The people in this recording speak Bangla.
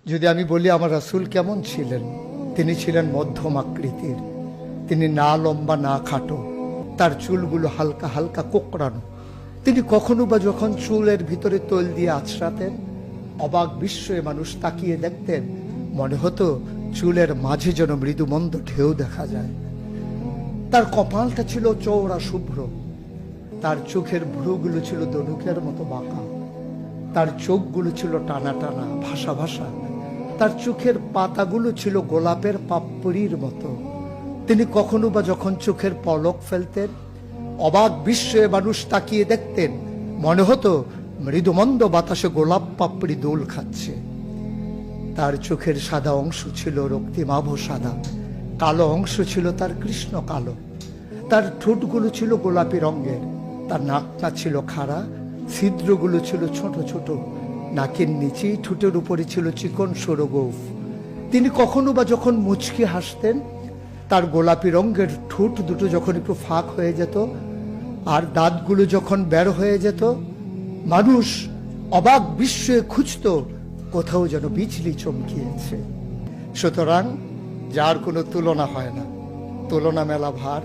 যদি আমি বলি আমার রাসূল কেমন ছিলেন, তিনি ছিলেন মধ্যম আকৃতির, তিনি না লম্বা না খাটো, তার চুলগুলো হালকা হালকা কোঁকড়ানো। তিনি কখনো বা যখন চুলের ভিতরে তৈল দিয়ে আছড়াতেন, অবাক বিস্ময়ে মানুষ তাকিয়ে দেখতেন, মনে হতো চুলের মাঝে যেন মৃদুমন্দ ঢেউ দেখা যায়। তার কপালটা ছিল চওড়া শুভ্র, তার চোখের ভ্রুগুলো ছিল ধনুকের মতো বাঁকা, তার চোখগুলো ছিল টানা টানা ভাসা ভাসা, তার চোখের পাতাগুলো ছিল গোলাপের পাপড়ির মতো। তিনি কখনো বা যখন চোখের পলক ফেলতেন, অবাক বিস্ময়ে মানুষ তাকিয়ে দেখতেন, মনে হতো মৃদুমন্দ বাতাসে গোলাপ পাপড়ি দোল খাচ্ছে। তার চোখের সাদা অংশ ছিল রক্তিমাভ সাদা, কালো অংশ ছিল তার কৃষ্ণ কালো। তার ঠোঁটগুলো ছিল গোলাপি রঙের, তার নাকটা ছিল খাড়া, ছিদ্রগুলো ছিল ছোট ছোট, নাকের নিচেই ঠোঁটের উপরে ছিল চিকন সরু গোঁফ। তিনি কখনো বা যখন মুচকি হাসতেন, তার গোলাপি রঙের ঠোঁট দুটো যখন একটু ফাঁক হয়ে যেত আর দাঁতগুলো যখন বের হয়ে যেত, মানুষ অবাক বিস্ময়ে খুঁজত কোথাও যেন বিজলি চমকিয়েছে। সুতরাং যার কোনো তুলনা হয় না, তুলনা মেলা ভার।